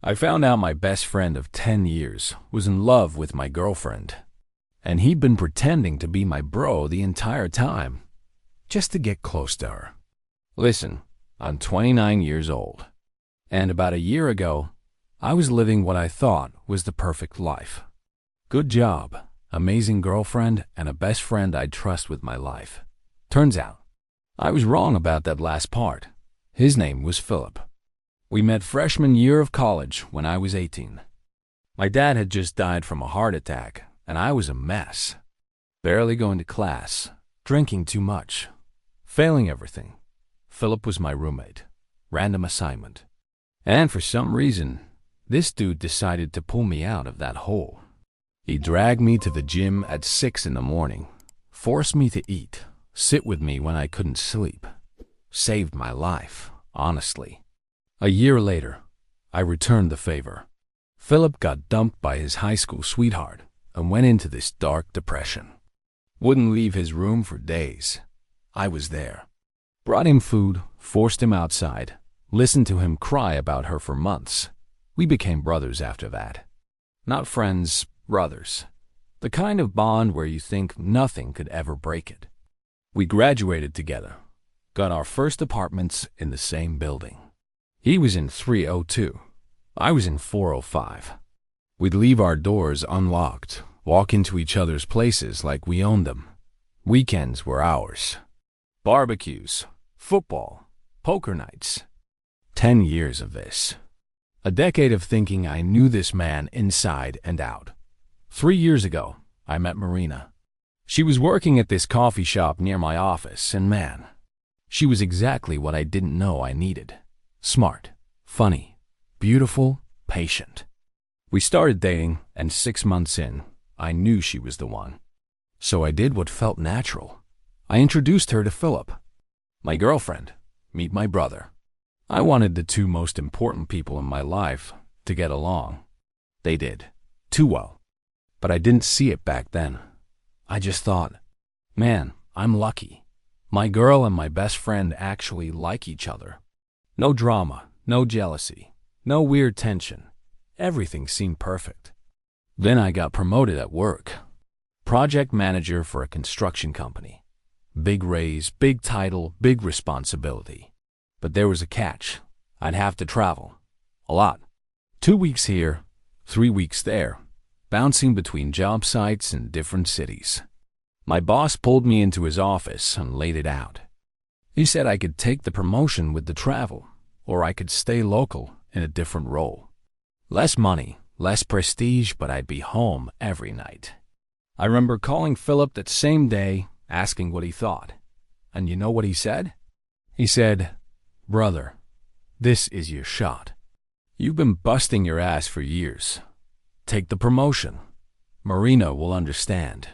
I found out my best friend of 10 years was in love with my girlfriend, and he'd been pretending to be my bro the entire time, just to get close to her. Listen, I'm 29 years old, and about a year ago, I was living what I thought was the perfect life. Good job, amazing girlfriend, and a best friend I'd trust with my life. Turns out, I was wrong about that last part. His name was Philip. We met freshman year of college when I was 18. My dad had just died from a heart attack, and I was a mess. Barely going to class, drinking too much, failing everything. Philip was my roommate. Random assignment. And for some reason, this dude decided to pull me out of that hole. He dragged me to the gym at 6 in the morning, forced me to eat, sit with me when I couldn't sleep. Saved my life, honestly. A year later, I returned the favor. Philip got dumped by his high school sweetheart and went into this dark depression. Wouldn't leave his room for days. I was there. Brought him food, forced him outside, listened to him cry about her for months. We became brothers after that. Not friends, brothers. The kind of bond where you think nothing could ever break it. We graduated together, got our first apartments in the same building. He was in 302. I was in 405. We'd leave our doors unlocked, walk into each other's places like we owned them. Weekends were ours. Barbecues, football, poker nights. 10 years of this. A decade of thinking I knew this man inside and out. 3 years ago, I met Marina. She was working at this coffee shop near my office, and man, she was exactly what I didn't know I needed. Smart, funny, beautiful, patient. We started dating, and 6 months in, I knew she was the one. So I did what felt natural. I introduced her to Philip. My girlfriend, meet my brother. I wanted the two most important people in my life to get along. They did, too well. But I didn't see it back then. I just thought, man, I'm lucky. My girl and my best friend actually like each other. No drama, no jealousy, no weird tension. Everything seemed perfect. Then I got promoted at work. Project manager for a construction company. Big raise, big title, big responsibility. But there was a catch. I'd have to travel. A lot. 2 weeks here, 3 weeks there, bouncing between job sites in different cities. My boss pulled me into his office and laid it out. He said I could take the promotion with the travel, or I could stay local in a different role. Less money, less prestige, but I'd be home every night. I remember calling Philip that same day, asking what he thought. And you know what he said? He said, "Brother, this is your shot. You've been busting your ass for years. Take the promotion. Marina will understand.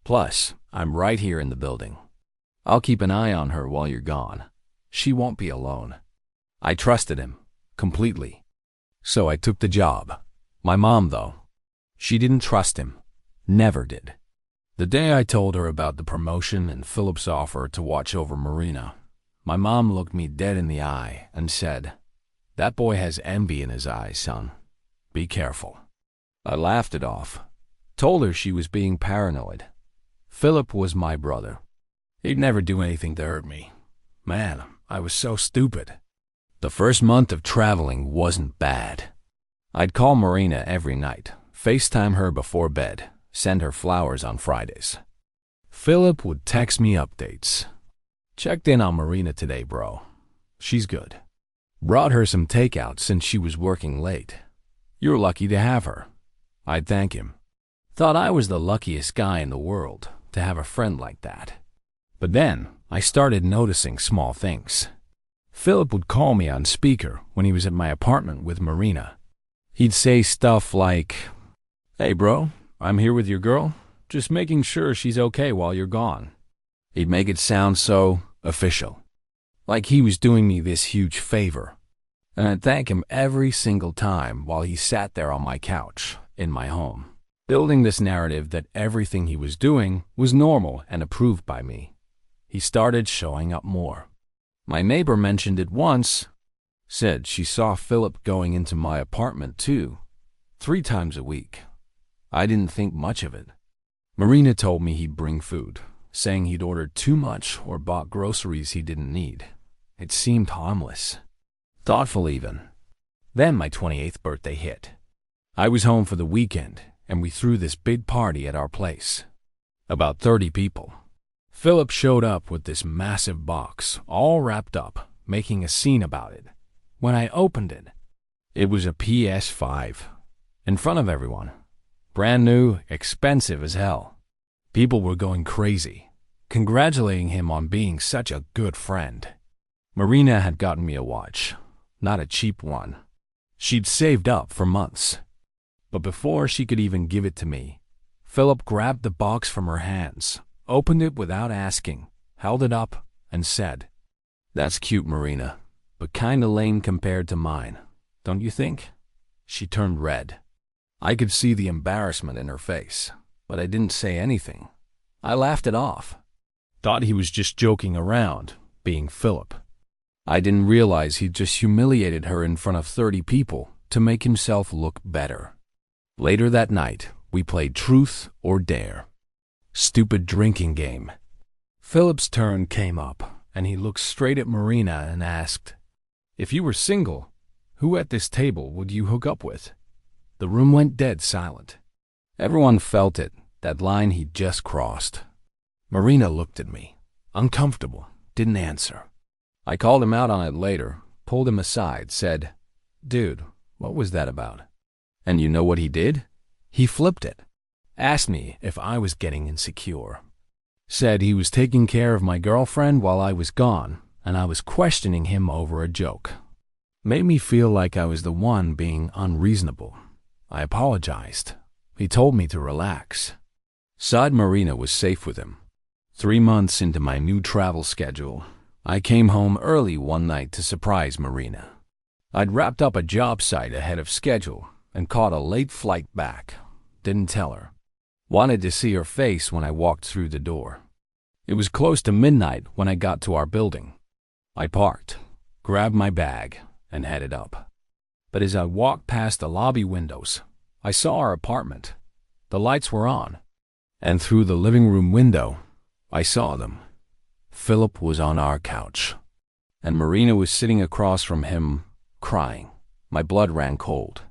Plus, I'm right here in the building. I'll keep an eye on her while you're gone. She won't be alone." I trusted him, completely. So I took the job. My mom, though, she didn't trust him. Never did. The day I told her about the promotion and Philip's offer to watch over Marina, my mom looked me dead in the eye and said, "That boy has envy in his eyes, son. Be careful." I laughed it off. Told her she was being paranoid. Philip was my brother. He'd never do anything to hurt me. Man, I was so stupid. The first month of traveling wasn't bad. I'd call Marina every night, FaceTime her before bed, send her flowers on Fridays. Philip would text me updates. "Checked in on Marina today, bro. She's good. Brought her some takeout since she was working late. You're lucky to have her." I'd thank him. Thought I was the luckiest guy in the world to have a friend like that. But then I started noticing small things. Philip would call me on speaker when he was at my apartment with Marina. He'd say stuff like, "Hey bro, I'm here with your girl, just making sure she's okay while you're gone." He'd make it sound so official, like he was doing me this huge favor. And I'd thank him every single time while he sat there on my couch in my home, building this narrative that everything he was doing was normal and approved by me. He started showing up more. My neighbor mentioned it once, Said she saw Philip going into my apartment too, 3 times a week. I didn't think much of it. Marina told me he'd bring food, saying he'd ordered too much or bought groceries he didn't need. It seemed harmless. Thoughtful even. Then my 28th birthday hit. I was home for the weekend, and we threw this big party at our place. About 30 people. Philip showed up with this massive box, all wrapped up, making a scene about it. When I opened it, it was a PS5. In front of everyone. Brand new, expensive as hell. People were going crazy, congratulating him on being such a good friend. Marina had gotten me a watch, not a cheap one. She'd saved up for months. But before she could even give it to me, Philip grabbed the box from her hands, opened it without asking, held it up, and said, "That's cute, Marina, but kinda lame compared to mine, don't you think?" She turned red. I could see the embarrassment in her face, but I didn't say anything. I laughed it off. Thought he was just joking around, being Philip. I didn't realize he'd just humiliated her in front of 30 people to make himself look better. Later that night, we played Truth or Dare. Stupid drinking game. Philip's turn came up, and he looked straight at Marina and asked, "If you were single, who at this table would you hook up with?" The room went dead silent. Everyone felt it, that line he'd just crossed. Marina looked at me, uncomfortable, didn't answer. I called him out on it later, pulled him aside, said, "Dude, what was that about?" And you know what he did? He flipped it. Asked me if I was getting insecure. Said he was taking care of my girlfriend while I was gone, and I was questioning him over a joke. Made me feel like I was the one being unreasonable. I apologized. He told me to relax. Said Marina was safe with him. 3 months into my new travel schedule, I came home early one night to surprise Marina. I'd wrapped up a job site ahead of schedule and caught a late flight back. Didn't tell her. Wanted to see her face when I walked through the door. It was close to midnight when I got to our building. I parked, grabbed my bag, and headed up. But as I walked past the lobby windows, I saw our apartment. The lights were on, and through the living room window, I saw them. Philip was on our couch, and Marina was sitting across from him, crying. My blood ran cold.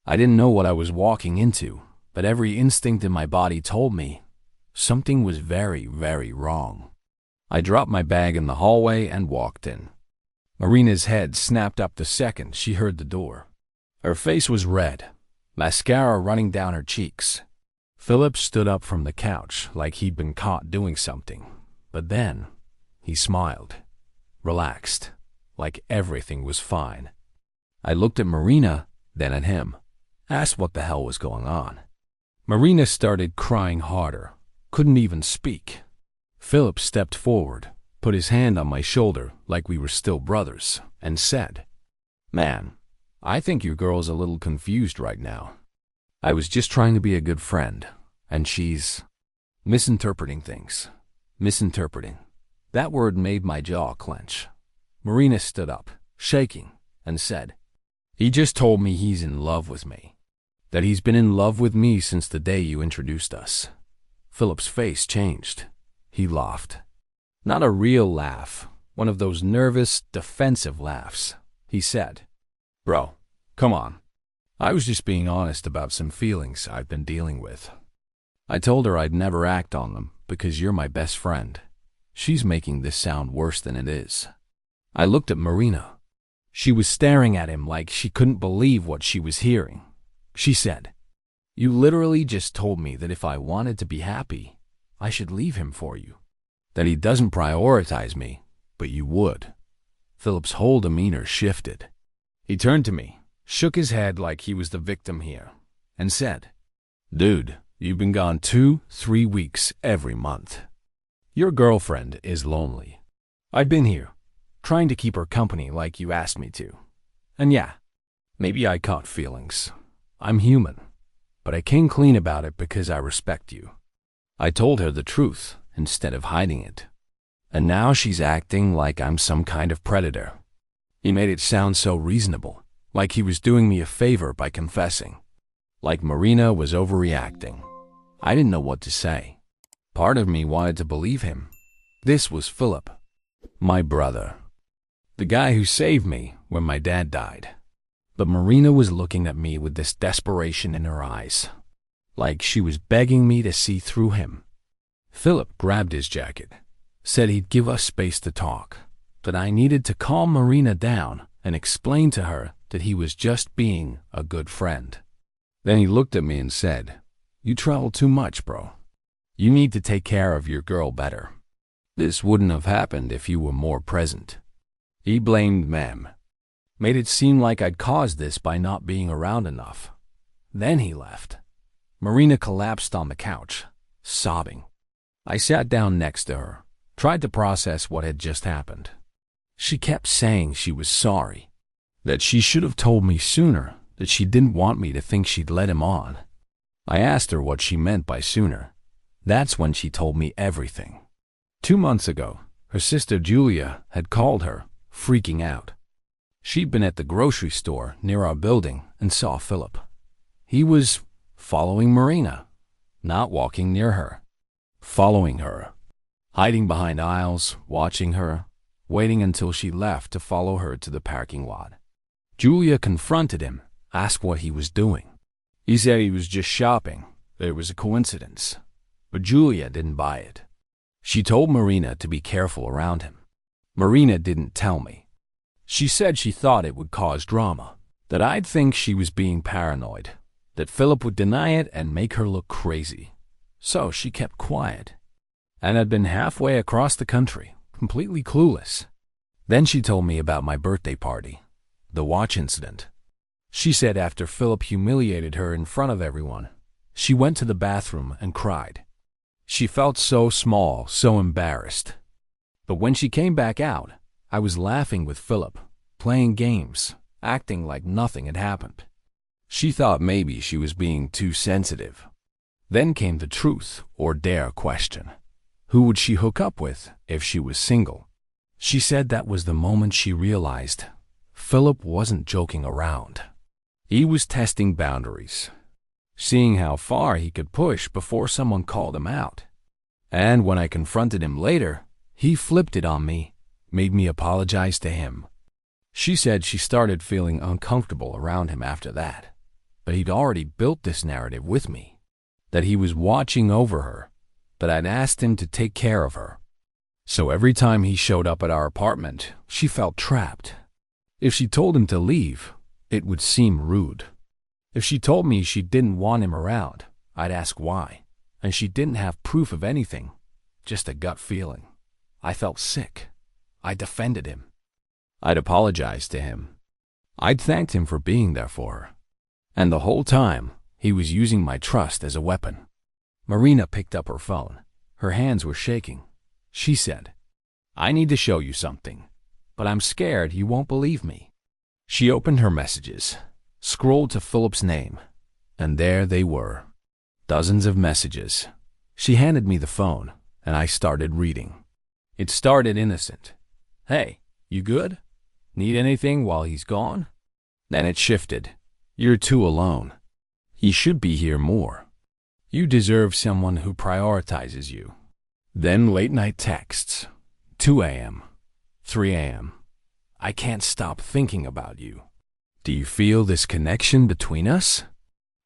I didn't know what I was walking into, but every instinct in my body told me something was very, very wrong. I dropped my bag in the hallway and walked in. Marina's head snapped up the second she heard the door. Her face was red, mascara running down her cheeks. Philip stood up from the couch like he'd been caught doing something, but then he smiled, relaxed, like everything was fine. I looked at Marina, then at him, asked what the hell was going on. Marina started crying harder, couldn't even speak. Philip stepped forward, put his hand on my shoulder like we were still brothers, and said, "Man, I think your girl's a little confused right now. I was just trying to be a good friend, and she's misinterpreting things. Misinterpreting." That word made my jaw clench. Marina stood up, shaking, and said, "He just told me he's in love with me. That he's been in love with me since the day you introduced us." Philip's face changed. He laughed. Not a real laugh, one of those nervous, defensive laughs. He said, "Bro, come on. I was just being honest about some feelings I've been dealing with. I told her I'd never act on them because you're my best friend. She's making this sound worse than it is." I looked at Marina. She was staring at him like she couldn't believe what she was hearing. She said, "You literally just told me that if I wanted to be happy, I should leave him for you. That he doesn't prioritize me, but you would." Philip's whole demeanor shifted. He turned to me, shook his head like he was the victim here, and said, "Dude, you've been gone 2-3 weeks every month. Your girlfriend is lonely. I've been here, trying to keep her company like you asked me to. And yeah, maybe I caught feelings. I'm human, but I came clean about it because I respect you." I told her the truth instead of hiding it. And now she's acting like I'm some kind of predator. He made it sound so reasonable, like he was doing me a favor by confessing. Like Marina was overreacting. I didn't know what to say. Part of me wanted to believe him. This was Philip, my brother, the guy who saved me when my dad died. But Marina was looking at me with this desperation in her eyes, like she was begging me to see through him. Philip grabbed his jacket, said he'd give us space to talk, that I needed to calm Marina down and explain to her that he was just being a good friend. Then he looked at me and said, "You travel too much, bro. You need to take care of your girl better. This wouldn't have happened if you were more present." He blamed Mem, made it seem like I'd caused this by not being around enough. Then he left. Marina collapsed on the couch, sobbing. I sat down next to her, tried to process what had just happened. She kept saying she was sorry, that she should have told me sooner, that she didn't want me to think she'd let him on. I asked her what she meant by sooner. That's when she told me everything. 2 months ago, her sister Julia had called her, freaking out. She'd been at the grocery store near our building and saw Philip. He was following Marina, not walking near her. Following her, hiding behind aisles, watching her, waiting until she left to follow her to the parking lot. Julia confronted him, asked what he was doing. He said he was just shopping, that it was a coincidence. But Julia didn't buy it. She told Marina to be careful around him. Marina didn't tell me. She said she thought it would cause drama, that I'd think she was being paranoid, that Philip would deny it and make her look crazy. So she kept quiet, and had been halfway across the country, completely clueless. Then she told me about my birthday party, the watch incident. She said after Philip humiliated her in front of everyone, she went to the bathroom and cried. She felt so small, so embarrassed. But when she came back out, I was laughing with Philip, playing games, acting like nothing had happened. She thought maybe she was being too sensitive. Then came the truth or dare question. Who would she hook up with if she was single? She said that was the moment she realized Philip wasn't joking around. He was testing boundaries, seeing how far he could push before someone called him out. And when I confronted him later, he flipped it on me, made me apologize to him. She said she started feeling uncomfortable around him after that, but he'd already built this narrative with me, that he was watching over her, that I'd asked him to take care of her. So every time he showed up at our apartment, she felt trapped. If she told him to leave, it would seem rude. If she told me she didn't want him around, I'd ask why, and she didn't have proof of anything, just a gut feeling. I felt sick. I defended him. I'd apologized to him. I'd thanked him for being there for her. And the whole time, he was using my trust as a weapon. Marina picked up her phone. Her hands were shaking. She said, "I need to show you something, but I'm scared you won't believe me." She opened her messages, scrolled to Philip's name, and there they were. Dozens of messages. She handed me the phone, and I started reading. It started innocent. "Hey, you good? Need anything while he's gone?" Then it shifted. "You're too alone. He should be here more. You deserve someone who prioritizes you." Then late-night texts. 2 a.m., 3 a.m. "I can't stop thinking about you. Do you feel this connection between us?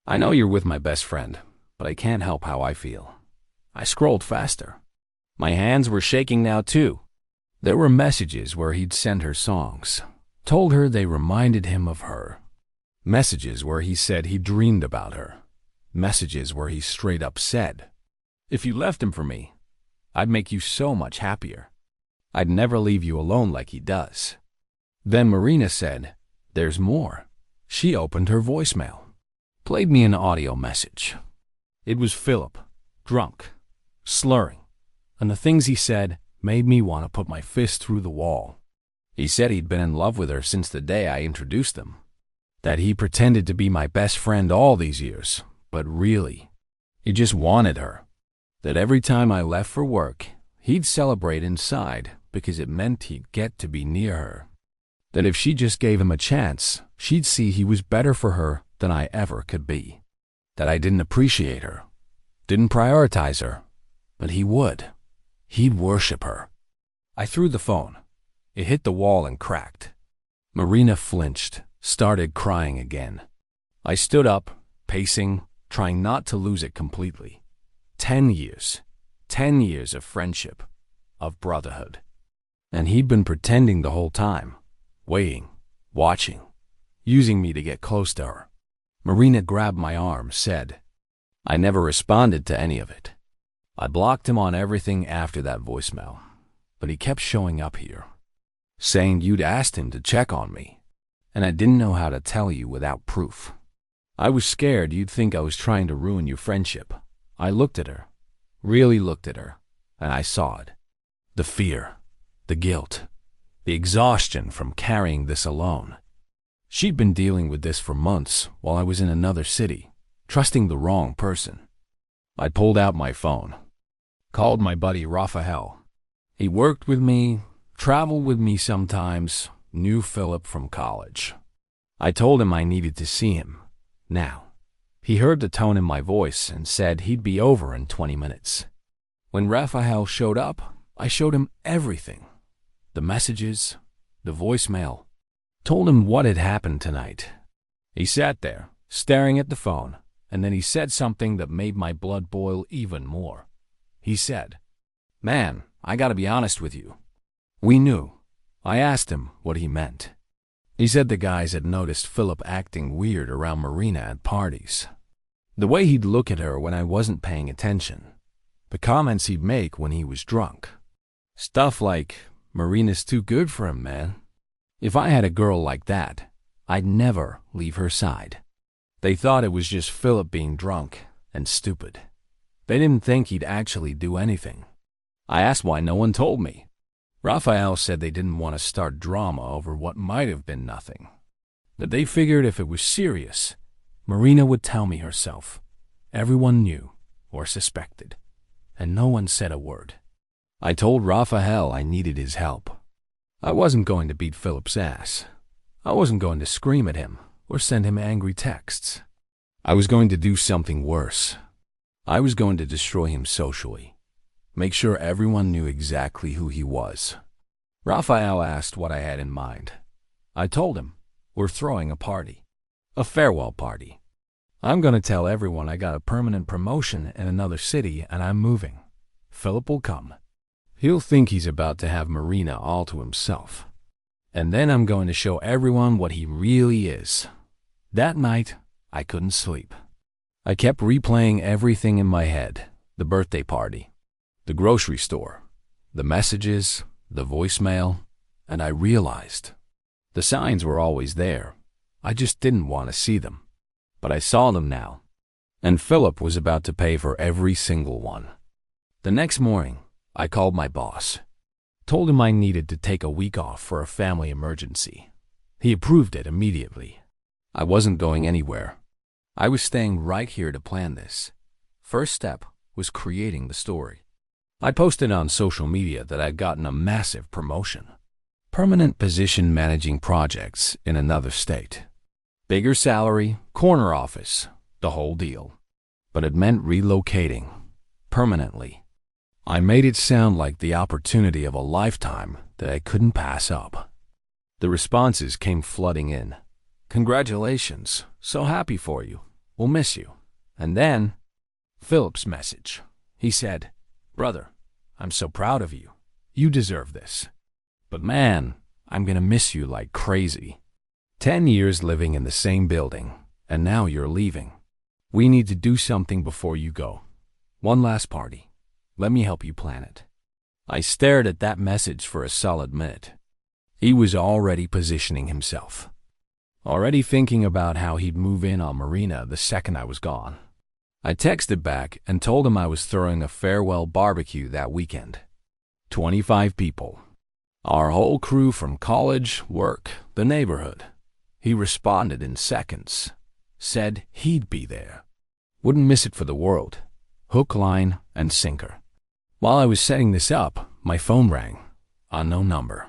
I know you're with my best friend, but I can't help how I feel." I scrolled faster. My hands were shaking now too. There were messages where he'd sent her songs, told her they reminded him of her. Messages where he said he dreamed about her. Messages where he straight up said, "If you left him for me, I'd make you so much happier. I'd never leave you alone like he does." Then Marina said, "There's more." She opened her voicemail, played me an audio message. It was Philip, drunk, slurring, and the things he said made me want to put my fist through the wall. He said he'd been in love with her since the day I introduced them, that he pretended to be my best friend all these years, but really, he just wanted her, that every time I left for work, he'd celebrate inside because it meant he'd get to be near her. That if she just gave him a chance, she'd see he was better for her than I ever could be. That I didn't appreciate her, didn't prioritize her, but he would. He'd worship her. I threw the phone. It hit the wall and cracked. Marina flinched, started crying again. I stood up, pacing, trying not to lose it completely. 10 years. 10 years of friendship, of brotherhood. And he'd been pretending the whole time, waiting, watching, using me to get close to her. Marina grabbed my arm, said, I never responded to any of it. I blocked him on everything after that voicemail, but he kept showing up here, saying you'd asked him to check on me, and I didn't know how to tell you without proof. I was scared you'd think I was trying to ruin your friendship. I looked at her, really looked at her, and I saw it. The fear, the guilt, the exhaustion from carrying this alone. She'd been dealing with this for months while I was in another city, trusting the wrong person. I pulled out my phone, called my buddy Raphael. He worked with me, traveled with me sometimes, knew Philip from college. I told him I needed to see him, now. He heard the tone in my voice and said he'd be over in 20 minutes. When Raphael showed up, I showed him everything. The messages, the voicemail. Told him what had happened tonight. He sat there, staring at the phone, and then he said something that made my blood boil even more. He said, Man, I gotta be honest with you. We knew. I asked him what he meant. He said the guys had noticed Philip acting weird around Marina at parties. The way he'd look at her when I wasn't paying attention. The comments he'd make when he was drunk. Stuff like, Marina's too good for him, man. If I had a girl like that, I'd never leave her side. They thought it was just Philip being drunk and stupid. They didn't think he'd actually do anything. I asked why no one told me. Raphael said they didn't want to start drama over what might have been nothing. That they figured if it was serious, Marina would tell me herself. Everyone knew or suspected, and no one said a word. I told Raphael I needed his help. I wasn't going to beat Philip's ass. I wasn't going to scream at him or send him angry texts. I was going to do something worse. I was going to destroy him socially. Make sure everyone knew exactly who he was. Raphael asked what I had in mind. I told him, we're throwing a party. A farewell party. I'm going to tell everyone I got a permanent promotion in another city and I'm moving. Philip will come. He'll think he's about to have Marina all to himself. And then I'm going to show everyone what he really is. That night, I couldn't sleep. I kept replaying everything in my head. The birthday party, the grocery store, the messages, the voicemail, and I realized the signs were always there. I just didn't want to see them. But I saw them now, and Philip was about to pay for every single one. The next morning, I called my boss. Told him I needed to take a week off for a family emergency. He approved it immediately. I wasn't going anywhere. I was staying right here to plan this. First step was creating the story. I posted on social media that I'd gotten a massive promotion. Permanent position managing projects in another state. Bigger salary, corner office, the whole deal. But it meant relocating. Permanently. I made it sound like the opportunity of a lifetime that I couldn't pass up. The responses came flooding in. Congratulations. So happy for you. We'll miss you. And then, Philip's message. He said, Brother, I'm so proud of you. You deserve this. But man, I'm gonna miss you like crazy. 10 years living in the same building, and now you're leaving. We need to do something before you go. One last party. Let me help you plan it. I stared at that message for a solid minute. He was already positioning himself. Already thinking about how he'd move in on Marina the second I was gone. I texted back and told him I was throwing a farewell barbecue that weekend. 25 people. Our whole crew from college, work, the neighborhood. He responded in seconds. Said he'd be there. Wouldn't miss it for the world. Hook, line, and sinker. While I was setting this up, my phone rang. Unknown number.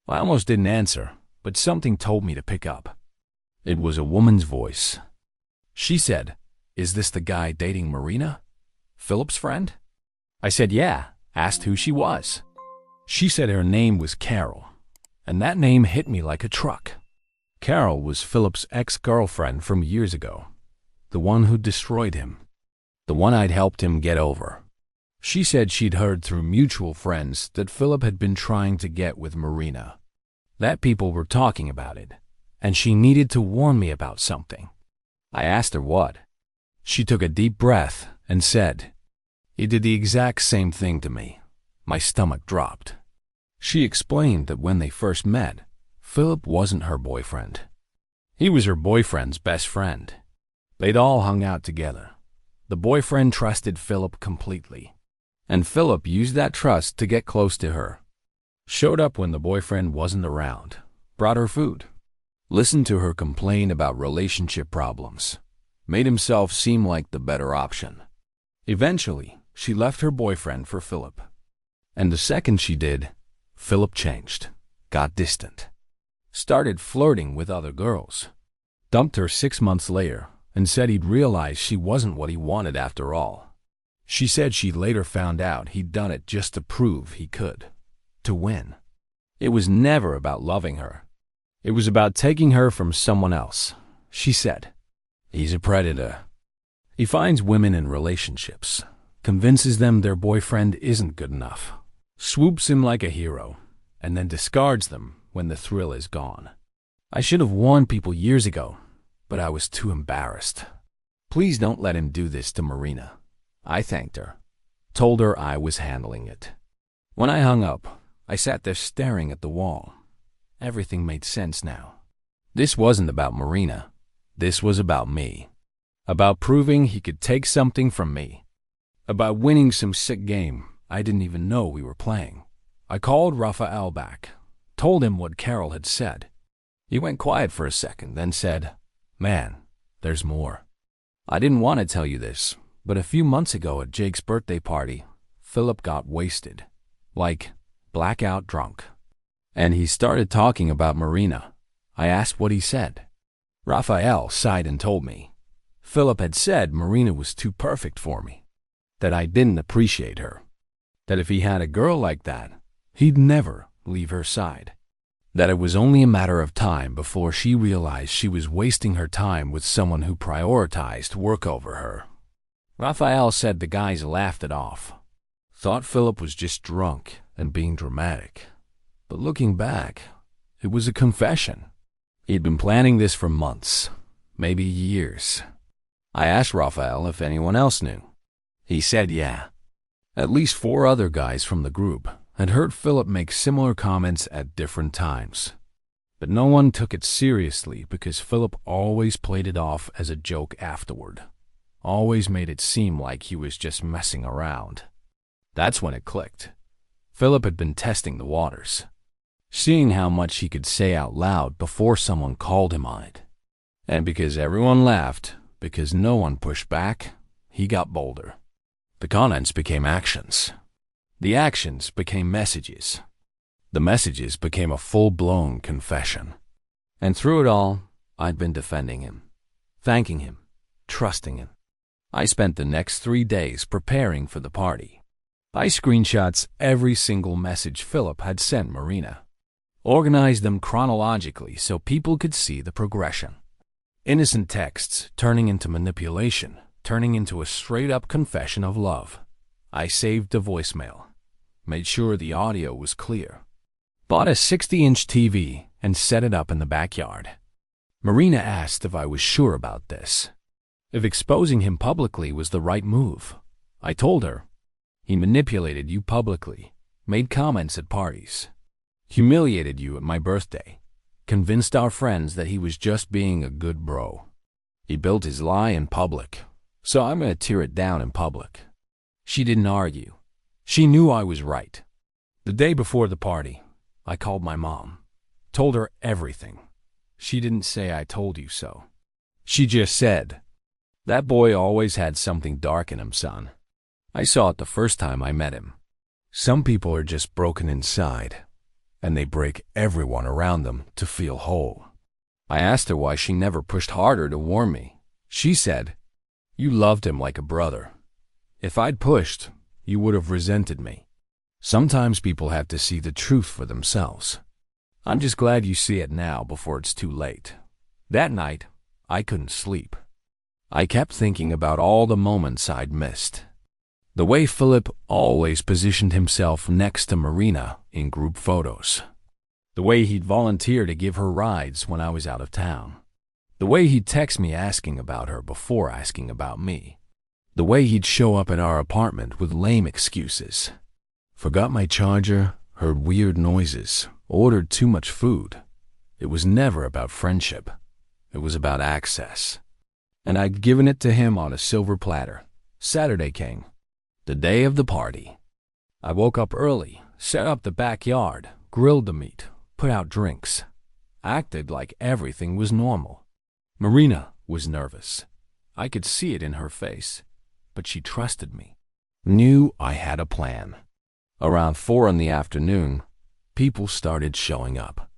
I almost didn't answer, but something told me to pick up. It was a woman's voice. She said, "Is this the guy dating Marina? Philip's friend?" I said yeah, asked who she was. She said her name was Carol, and that name hit me like a truck. Carol was Philip's ex-girlfriend from years ago, the one who destroyed him, the one I'd helped him get over. She said she'd heard through mutual friends that Philip had been trying to get with Marina, that people were talking about it, and she needed to warn me about something. I asked her what. She took a deep breath and said, "He did the exact same thing to me." My stomach dropped. She explained that when they first met, Philip wasn't her boyfriend. He was her boyfriend's best friend. They'd all hung out together. The boyfriend trusted Philip completely, and Philip used that trust to get close to her. Showed up when the boyfriend wasn't around, brought her food, listened to her complain about relationship problems, made himself seem like the better option. Eventually, she left her boyfriend for Philip. And the second she did, Philip changed, got distant, started flirting with other girls, dumped her 6 months later, and said he'd realized she wasn't what he wanted after all. She said she later found out he'd done it just to prove he could, to win. It was never about loving her. It was about taking her from someone else. She said, "He's a predator. He finds women in relationships, convinces them their boyfriend isn't good enough, swoops him like a hero, and then discards them when the thrill is gone. I should have warned people years ago, but I was too embarrassed. Please don't let him do this to Marina." I thanked her, told her I was handling it. When I hung up, I sat there staring at the wall. Everything made sense now. This wasn't about Marina. This was about me. About proving he could take something from me. About winning some sick game I didn't even know we were playing. I called Raphael back, told him what Carol had said. He went quiet for a second, then said, "Man, there's more. I didn't want to tell you this, but a few months ago at Jake's birthday party, Philip got wasted, like blackout drunk. And he started talking about Marina. I asked what he said. Raphael sighed and told me. Philip had said Marina was too perfect for me, that I didn't appreciate her, that if he had a girl like that, he'd never leave her side, that it was only a matter of time before she realized she was wasting her time with someone who prioritized work over her. Raphael said the guys laughed it off, thought Philip was just drunk and being dramatic. But looking back, it was a confession. He'd been planning this for months, maybe years. I asked Raphael if anyone else knew. He said yeah. At least 4 other guys from the group had heard Philip make similar comments at different times. But no one took it seriously because Philip always played it off as a joke afterward. Always made it seem like he was just messing around. That's when it clicked. Philip had been testing the waters, seeing how much he could say out loud before someone called him on it. And because everyone laughed, because no one pushed back, he got bolder. The comments became actions. The actions became messages. The messages became a full-blown confession. And through it all, I'd been defending him, thanking him, trusting him. I spent the next 3 days preparing for the party. I screenshots every single message Philip had sent Marina, organized them chronologically so people could see the progression. Innocent texts turning into manipulation, turning into a straight-up confession of love. I saved the voicemail, made sure the audio was clear, bought a 60-inch TV and set it up in the backyard. Marina asked if I was sure about this, if exposing him publicly was the right move. I told her, he manipulated you publicly, made comments at parties, humiliated you at my birthday, convinced our friends that he was just being a good bro. He built his lie in public, so I'm going to tear it down in public. She didn't argue. She knew I was right. The day before the party, I called my mom, told her everything. She didn't say I told you so. She just said, "That boy always had something dark in him, son. I saw it the first time I met him. Some people are just broken inside. and they break everyone around them to feel whole. I asked her why she never pushed harder to warn me. She said, "You loved him like a brother. If I'd pushed, you would have resented me." Sometimes people have to see the truth for themselves. I'm just glad you see it now before it's too late. That night, I couldn't sleep. I kept thinking about all the moments I'd missed. The way Philip always positioned himself next to Marina in group photos. The way he'd volunteer to give her rides when I was out of town. The way he'd text me asking about her before asking about me. The way he'd show up at our apartment with lame excuses. Forgot my charger, heard weird noises, ordered too much food. It was never about friendship. It was about access. And I'd given it to him on a silver platter. Saturday came. The day of the party. I woke up early, set up the backyard, grilled the meat, put out drinks. Acted like everything was normal. Marina was nervous. I could see it in her face, but she trusted me. Knew I had a plan. Around 4 in the afternoon, people started showing up.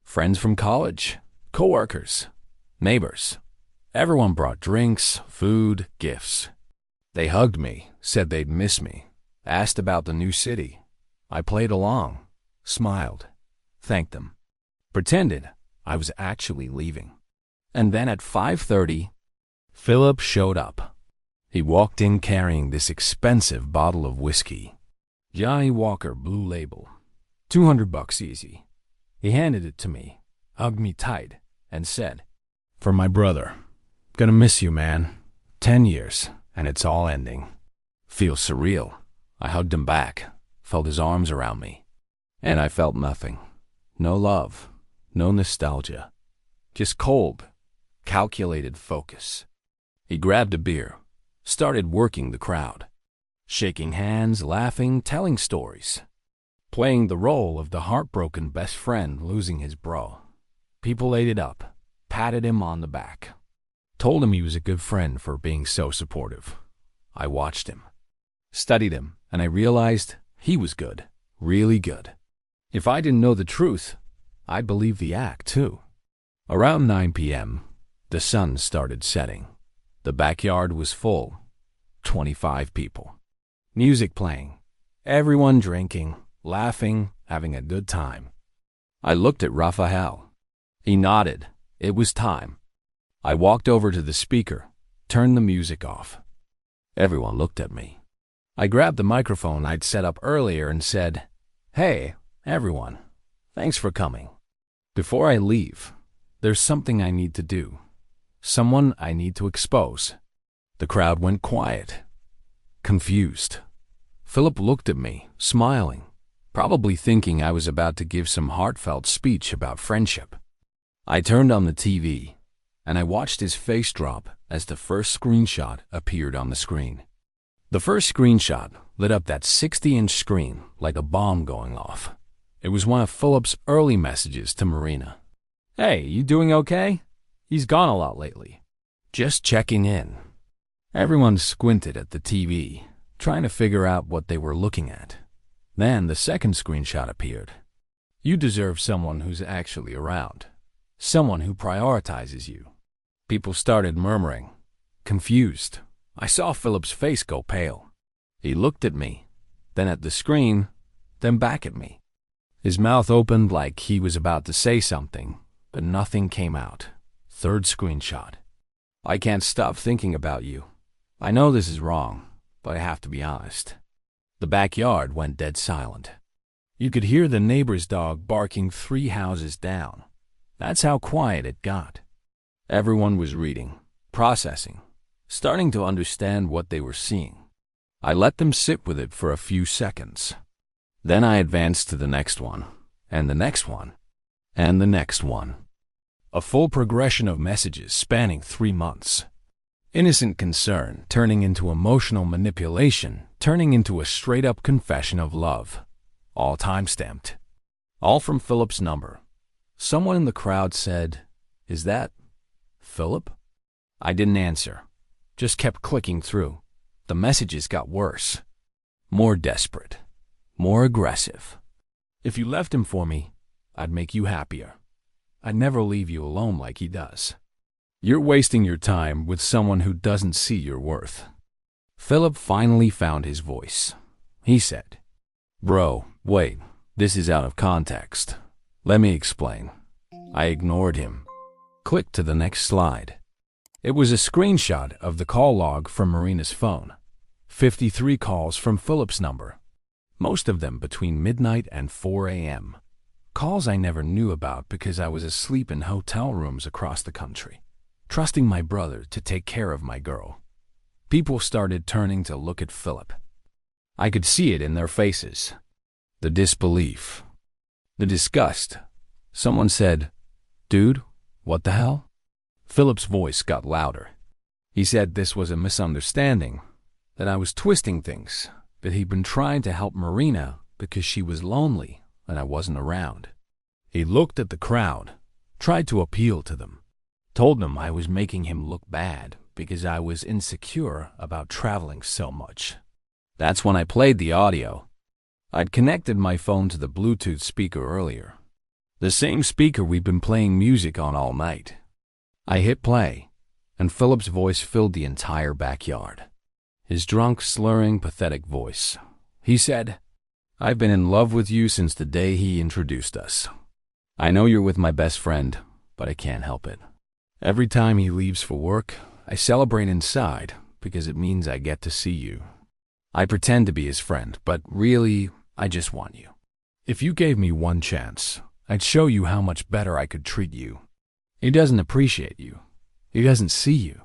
Friends from college, coworkers, neighbors. Everyone brought drinks, food, gifts. They hugged me, said they'd miss me, asked about the new city. I played along, smiled, thanked them, pretended I was actually leaving. And then at 5:30, Philip showed up. He walked in carrying this expensive bottle of whiskey. Johnny Walker Blue Label. $200 easy. He handed it to me, hugged me tight, and said, "For my brother. Gonna miss you, man. 10 years, and it's all ending." Feels surreal. I hugged him back, felt his arms around me. And I felt nothing. No love, no nostalgia. Just cold, calculated focus. He grabbed a beer, started working the crowd. Shaking hands, laughing, telling stories. Playing the role of the heartbroken best friend losing his bro. People ate it up, patted him on the back. Told him he was a good friend for being so supportive. I watched him, studied him, and I realized he was good, really good. If I didn't know the truth, I'd believe the act too. Around 9 p.m., the sun started setting. The backyard was full, 25 people. Music playing, everyone drinking, laughing, having a good time. I looked at Raphael. He nodded. It was time. I walked over to the speaker, turned the music off. Everyone looked at me. I grabbed the microphone I'd set up earlier and said, "Hey, everyone, thanks for coming. Before I leave, there's something I need to do. Someone I need to expose." The crowd went quiet, confused. Philip looked at me, smiling, probably thinking I was about to give some heartfelt speech about friendship. I turned on the TV, and I watched his face drop as the first screenshot appeared on the screen. The first screenshot lit up that 60-inch screen like a bomb going off. It was one of Philip's early messages to Marina. "Hey, you doing okay? He's gone a lot lately. Just checking in." Everyone squinted at the TV, trying to figure out what they were looking at. Then the second screenshot appeared. "You deserve someone who's actually around. Someone who prioritizes you." People started murmuring, confused. I saw Philip's face go pale. He looked at me, then at the screen, then back at me. His mouth opened like he was about to say something, but nothing came out. Third screenshot. "I can't stop thinking about you. I know this is wrong, but I have to be honest." The backyard went dead silent. You could hear the neighbor's dog barking 3 houses down. That's how quiet it got. Everyone was reading, processing, starting to understand what they were seeing. I let them sit with it for a few seconds. Then I advanced to the next one, and the next one, and the next one. A full progression of messages spanning 3 months. Innocent concern turning into emotional manipulation, turning into a straight-up confession of love. All time-stamped. All from Philip's number. Someone in the crowd said, "Is that Philip?" I didn't answer. Just kept clicking through. The messages got worse. More desperate. More aggressive. If you left him for me, I'd make you happier. I'd never leave you alone like he does. You're wasting your time with someone who doesn't see your worth." Philip finally found his voice. He said, "Bro, wait, this is out of context. Let me explain." I ignored him. Click to the next slide. It was a screenshot of the call log from Marina's phone. 53 calls from Philip's number, most of them between midnight and 4 a.m. Calls I never knew about because I was asleep in hotel rooms across the country, trusting my brother to take care of my girl. People started turning to look at Philip. I could see it in their faces. The disbelief. The disgust. Someone said, "Dude, what the hell?" Philip's voice got louder. He said this was a misunderstanding, that I was twisting things, that he'd been trying to help Marina because she was lonely and I wasn't around. He looked at the crowd, tried to appeal to them, told them I was making him look bad because I was insecure about traveling so much. That's when I played the audio. I'd connected my phone to the Bluetooth speaker earlier, the same speaker we'd been playing music on all night. I hit play, and Philip's voice filled the entire backyard. His drunk, slurring, pathetic voice. He said, "I've been in love with you since the day he introduced us. I know you're with my best friend, but I can't help it. Every time he leaves for work, I celebrate inside because it means I get to see you. I pretend to be his friend, but really, I just want you. If you gave me one chance, I'd show you how much better I could treat you. He doesn't appreciate you. He doesn't see you.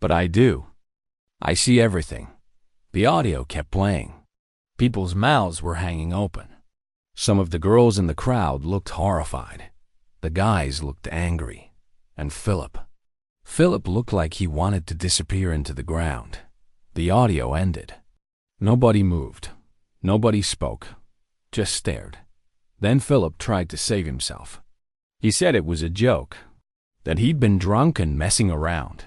But I do. I see everything." The audio kept playing. People's mouths were hanging open. Some of the girls in the crowd looked horrified. The guys looked angry. And Philip looked like he wanted to disappear into the ground. The audio ended. Nobody moved. Nobody spoke. Just stared. Then Philip tried to save himself. He said it was a joke, that he'd been drunk and messing around.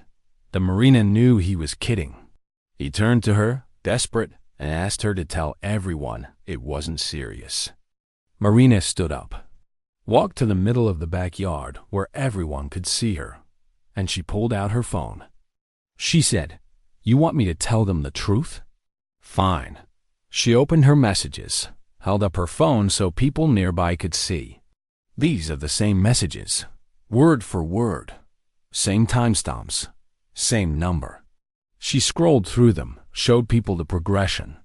The Marina knew he was kidding. He turned to her, desperate, and asked her to tell everyone it wasn't serious. Marina stood up, walked to the middle of the backyard where everyone could see her, and she pulled out her phone. She said, "You want me to tell them the truth? Fine." She opened her messages, held up her phone so people nearby could see. These are the same messages, word for word, same timestamps, same number. She scrolled through them, showed people the progression.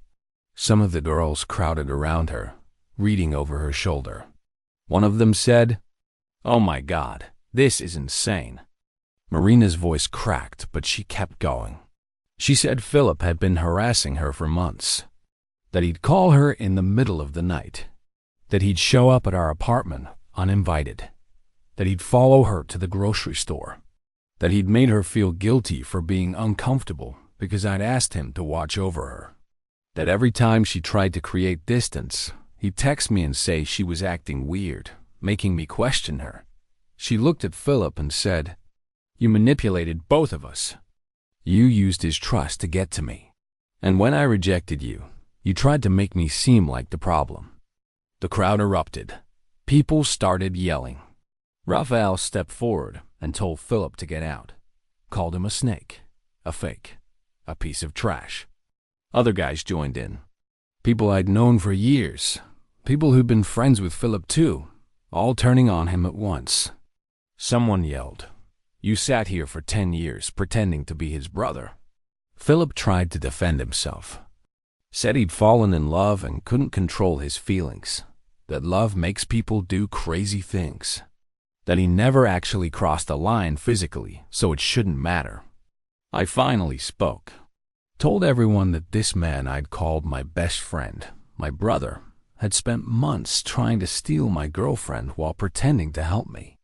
Some of the girls crowded around her, reading over her shoulder. One of them said, "Oh my God, this is insane." Marina's voice cracked, but she kept going. She said Philip had been harassing her for months, that he'd call her in the middle of the night, that he'd show up at our apartment uninvited, that he'd follow her to the grocery store, that he'd made her feel guilty for being uncomfortable because I'd asked him to watch over her, that every time she tried to create distance, he'd text me and say she was acting weird, making me question her. She looked at Philip and said, "You manipulated both of us. You used his trust to get to me. And when I rejected you, you tried to make me seem like the problem." The crowd erupted. People started yelling. Raphael stepped forward and told Philip to get out, called him a snake, a fake, a piece of trash. Other guys joined in. People I'd known for years, people who'd been friends with Philip too, all turning on him at once. Someone yelled, "You sat here for 10 years pretending to be his brother." Philip tried to defend himself. Said he'd fallen in love and couldn't control his feelings, that love makes people do crazy things, that he never actually crossed a line physically, so it shouldn't matter. I finally spoke, told everyone that this man I'd called my best friend, my brother, had spent months trying to steal my girlfriend while pretending to help me,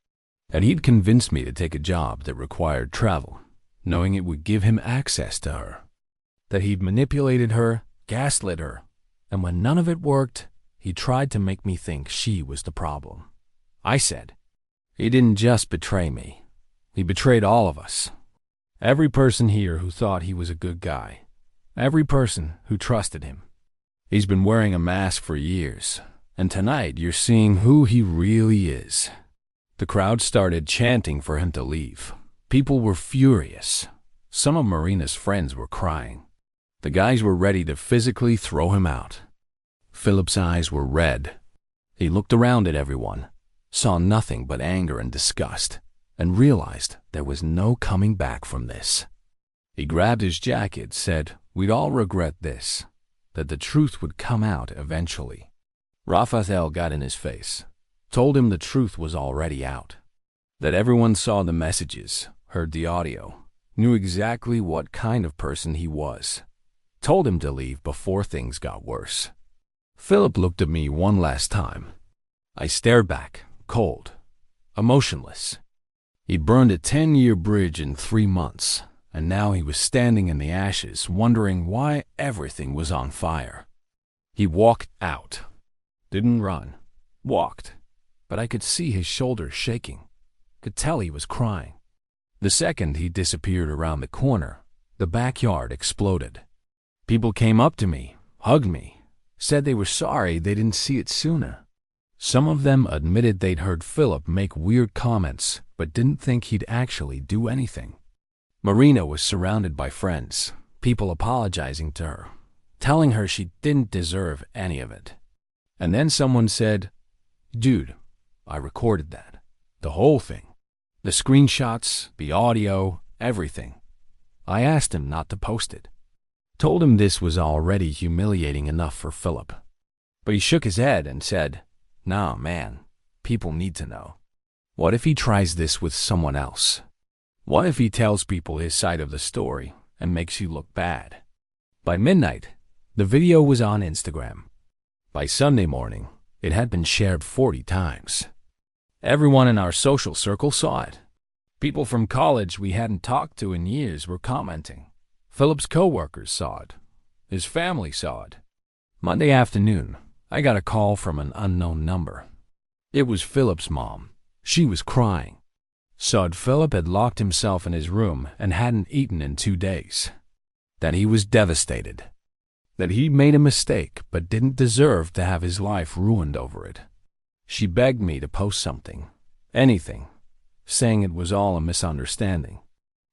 that he'd convinced me to take a job that required travel, knowing it would give him access to her, that he'd manipulated her, gaslit her, and when none of it worked, he tried to make me think she was the problem. I said, he didn't just betray me. He betrayed all of us. Every person here who thought he was a good guy. Every person who trusted him. He's been wearing a mask for years, And tonight you're seeing who he really is. The crowd started chanting for him to leave. People were furious. Some of Marina's friends were crying. The guys were ready to physically throw him out. Philip's eyes were red. He looked around at everyone, saw nothing but anger and disgust, and realized there was no coming back from this. He grabbed his jacket, said, "We'd all regret this, that the truth would come out eventually." Raphael got in his face, told him the truth was already out, that everyone saw the messages, heard the audio, knew exactly what kind of person he was, told him to leave before things got worse. Philip looked at me one last time. I stared back, cold, emotionless. He'd burned a 10-year bridge in 3 months, and now he was standing in the ashes, wondering why everything was on fire. He walked out. Didn't run. Walked. But I could see his shoulders shaking. Could tell he was crying. The second he disappeared around the corner, the backyard exploded. People came up to me, hugged me, said they were sorry they didn't see it sooner. Some of them admitted they'd heard Philip make weird comments, but didn't think he'd actually do anything. Marina was surrounded by friends, people apologizing to her, telling her she didn't deserve any of it. And then someone said, "Dude, I recorded that. The whole thing. The screenshots, the audio, everything." I asked him not to post it. Told him this was already humiliating enough for Philip. But he shook his head and said, "Nah, man, people need to know. What if he tries this with someone else? What if he tells people his side of the story and makes you look bad?" By midnight, the video was on Instagram. By Sunday morning, it had been shared 40 times. Everyone in our social circle saw it. People from college we hadn't talked to in years were commenting. Philip's co-workers saw it. His family saw it. Monday afternoon, I got a call from an unknown number. It was Philip's mom. She was crying. Said Philip had locked himself in his room and hadn't eaten in 2 days. That he was devastated. That he'd made a mistake but didn't deserve to have his life ruined over it. She begged me to post something, anything, saying it was all a misunderstanding.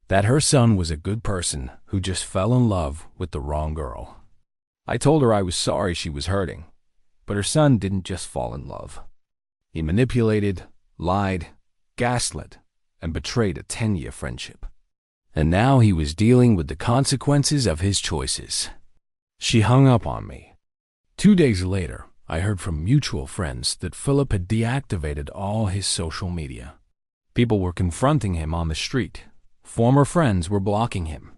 That her son was a good person who just fell in love with the wrong girl. I told her I was sorry she was hurting, but her son didn't just fall in love. He manipulated, lied, gaslit, and betrayed a 10-year friendship. And now he was dealing with the consequences of his choices. She hung up on me. 2 days later, I heard from mutual friends that Philip had deactivated all his social media. People were confronting him on the street. Former friends were blocking him.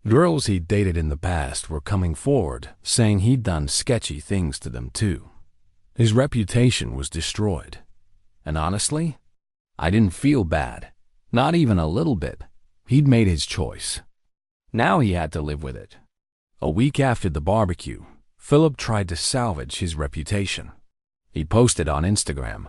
Girls he'd dated in the past were coming forward, saying he'd done sketchy things to them too. His reputation was destroyed. And honestly, I didn't feel bad. Not even a little bit. He'd made his choice. Now he had to live with it. A week after the barbecue, Philip tried to salvage his reputation. He posted on Instagram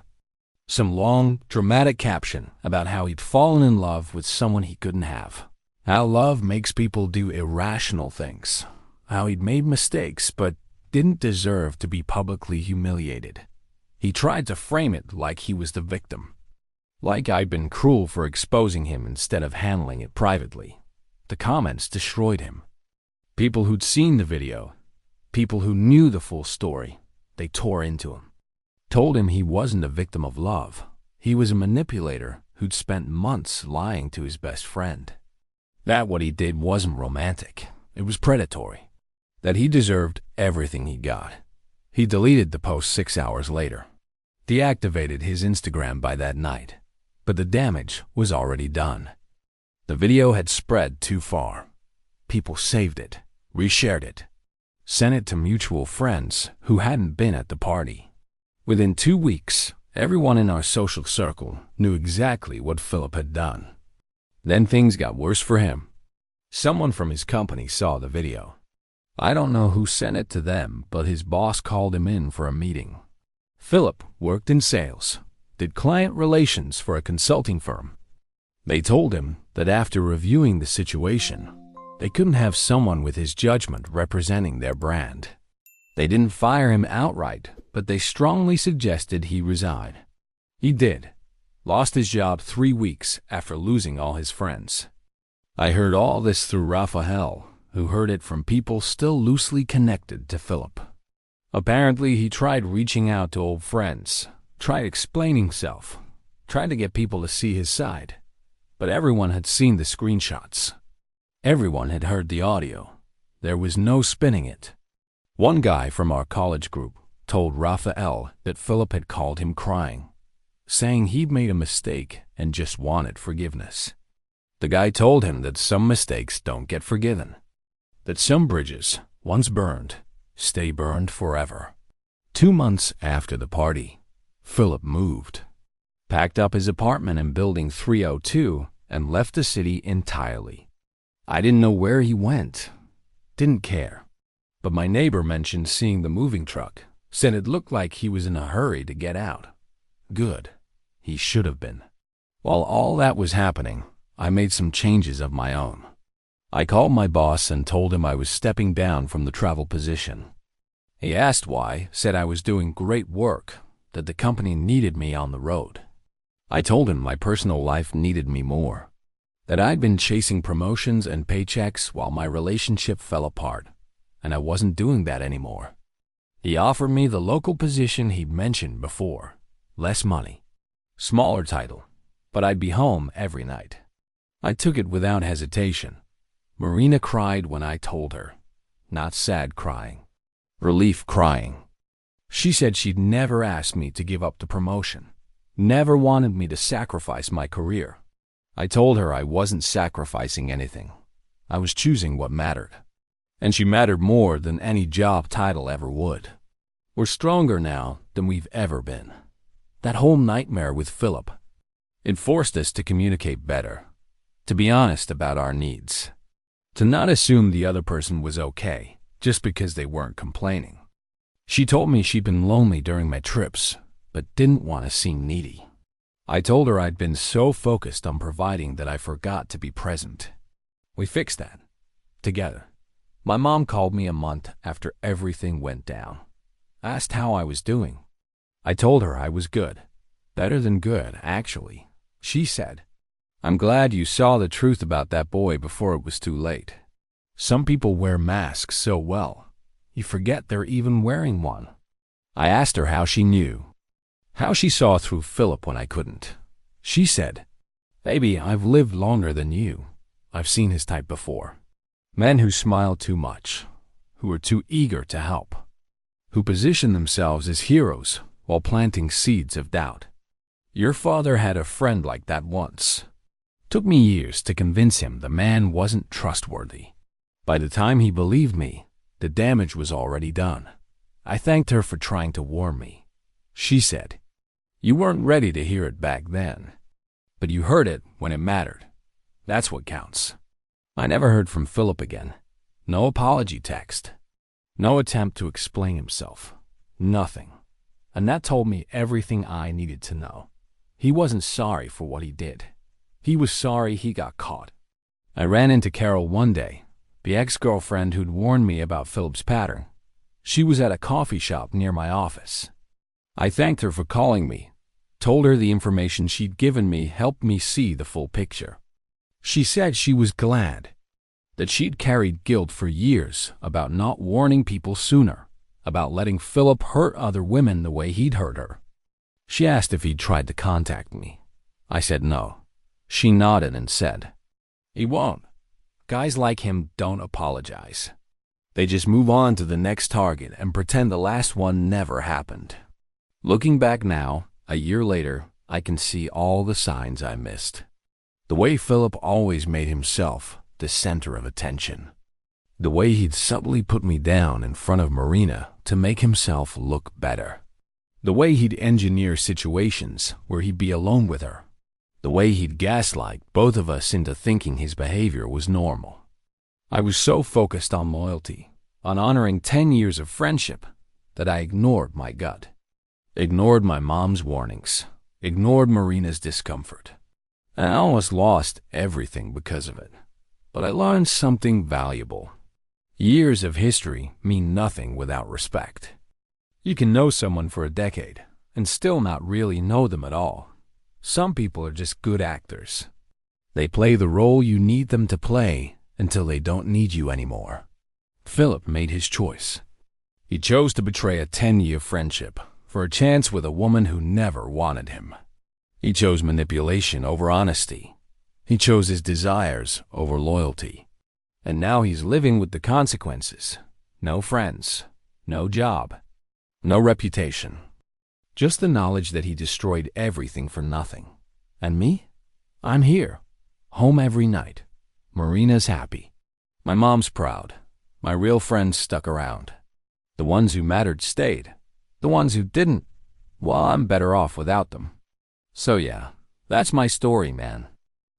some long, dramatic caption about how he'd fallen in love with someone he couldn't have. How love makes people do irrational things. How he'd made mistakes but didn't deserve to be publicly humiliated. He tried to frame it like he was the victim. Like I'd been cruel for exposing him instead of handling it privately. The comments destroyed him. People who'd seen the video, people who knew the full story, they tore into him. Told him he wasn't a victim of love. He was a manipulator who'd spent months lying to his best friend. That what he did wasn't romantic. It was predatory. That he deserved everything he got. He deleted the post 6 hours later. Deactivated his Instagram by that night. But the damage was already done. The video had spread too far. People saved it, reshared it, sent it to mutual friends who hadn't been at the party. Within 2 weeks, everyone in our social circle knew exactly what Philip had done. Then things got worse for him. Someone from his company saw the video. I don't know who sent it to them, but his boss called him in for a meeting. Philip worked in sales, did client relations for a consulting firm. They told him that after reviewing the situation, they couldn't have someone with his judgment representing their brand. They didn't fire him outright, but they strongly suggested he resign. He did. Lost his job 3 weeks after losing all his friends. I heard all this through Raphael, who heard it from people still loosely connected to Philip. Apparently, he tried reaching out to old friends, tried explaining himself, tried to get people to see his side. But everyone had seen the screenshots. Everyone had heard the audio. There was no spinning it. One guy from our college group told Raphael that Philip had called him crying, saying he'd made a mistake and just wanted forgiveness. The guy told him that some mistakes don't get forgiven, that some bridges, once burned, stay burned forever. 2 months after the party, Philip moved, packed up his apartment in Building 302, and left the city entirely. I didn't know where he went, didn't care. But my neighbor mentioned seeing the moving truck, said it looked like he was in a hurry to get out. Good. He should have been. While all that was happening, I made some changes of my own. I called my boss and told him I was stepping down from the travel position. He asked why, said I was doing great work, that the company needed me on the road. I told him my personal life needed me more, that I'd been chasing promotions and paychecks while my relationship fell apart, and I wasn't doing that anymore. He offered me the local position he'd mentioned before, less money, smaller title, but I'd be home every night. I took it without hesitation. Marina cried when I told her, not sad crying, relief crying. She said she'd never asked me to give up the promotion, never wanted me to sacrifice my career. I told her I wasn't sacrificing anything. I was choosing what mattered. And she mattered more than any job title ever would. We're stronger now than we've ever been. That whole nightmare with Philip, it forced us to communicate better, to be honest about our needs, to not assume the other person was okay just because they weren't complaining. She told me she'd been lonely during my trips, but didn't want to seem needy. I told her I'd been so focused on providing that I forgot to be present. We fixed that, together. My mom called me a month after everything went down, asked how I was doing. I told her I was good, better than good, actually. She said, "I'm glad you saw the truth about that boy before it was too late. Some people wear masks so well, you forget they're even wearing one." I asked her how she knew, how she saw through Philip when I couldn't. She said, "Baby, I've lived longer than you. I've seen his type before. Men who smile too much, who are too eager to help, who position themselves as heroes while planting seeds of doubt. Your father had a friend like that once. Took me years to convince him the man wasn't trustworthy. By the time he believed me, the damage was already done. I thanked her for trying to warn me. She said, "You weren't ready to hear it back then, but you heard it when it mattered. That's what counts." I never heard from Philip again. No apology text. No attempt to explain himself. Nothing. And that told me everything I needed to know. He wasn't sorry for what he did. He was sorry he got caught. I ran into Carol one day, the ex-girlfriend who'd warned me about Philip's pattern. She was at a coffee shop near my office. I thanked her for calling me, told her the information she'd given me helped me see the full picture. She said she was glad, that she'd carried guilt for years about not warning people sooner, about letting Philip hurt other women the way he'd hurt her. She asked if he'd tried to contact me. I said no. She nodded and said, "He won't. Guys like him don't apologize. They just move on to the next target and pretend the last one never happened." Looking back now, a year later, I can see all the signs I missed. The way Philip always made himself the center of attention. The way he'd subtly put me down in front of Marina to make himself look better. The way he'd engineer situations where he'd be alone with her. The way he'd gaslight both of us into thinking his behavior was normal. I was so focused on loyalty, on honoring 10 years of friendship, that I ignored my gut. Ignored my mom's warnings. Ignored Marina's discomfort. And I almost lost everything because of it. But I learned something valuable. Years of history mean nothing without respect. You can know someone for a decade and still not really know them at all. Some people are just good actors. They play the role you need them to play until they don't need you anymore. Philip made his choice. He chose to betray a 10-year friendship for a chance with a woman who never wanted him. He chose manipulation over honesty. He chose his desires over loyalty. And now he's living with the consequences. No friends, no job, no reputation. Just the knowledge that he destroyed everything for nothing. And me? I'm here, home every night. Marina's happy. My mom's proud. My real friends stuck around. The ones who mattered stayed. The ones who didn't, well, I'm better off without them. So yeah, that's my story, man.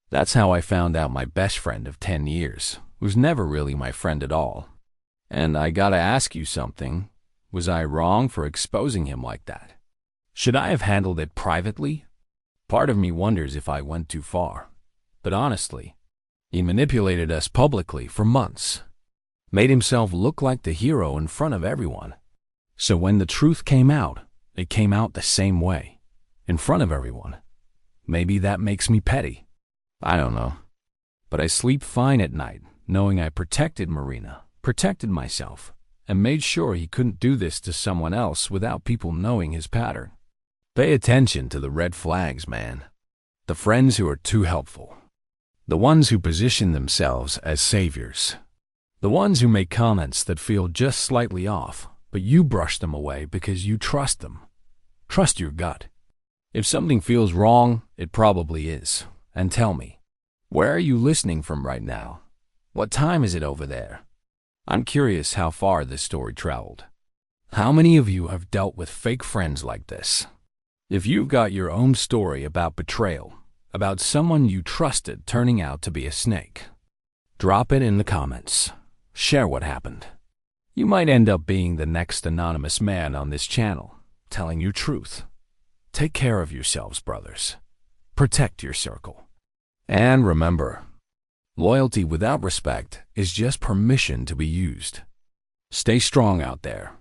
That's how I found out my best friend of 10 years was never really my friend at all. And I gotta ask you something. Was I wrong for exposing him like that? Should I have handled it privately? Part of me wonders if I went too far. But honestly, he manipulated us publicly for months. Made himself look like the hero in front of everyone. So when the truth came out, it came out the same way, in front of everyone. Maybe that makes me petty. I don't know. But I sleep fine at night, knowing I protected Marina, protected myself, and made sure he couldn't do this to someone else without people knowing his pattern. Pay attention to the red flags, man. The friends who are too helpful. The ones who position themselves as saviors. The ones who make comments that feel just slightly off, but you brush them away because you trust them. Trust your gut. If something feels wrong, it probably is. And tell me, where are you listening from right now? What time is it over there? I'm curious how far this story traveled. How many of you have dealt with fake friends like this? If you've got your own story about betrayal, about someone you trusted turning out to be a snake, drop it in the comments. Share what happened. You might end up being the next anonymous man on this channel, telling your truth. Take care of yourselves, brothers. Protect your circle. And remember, loyalty without respect is just permission to be used. Stay strong out there.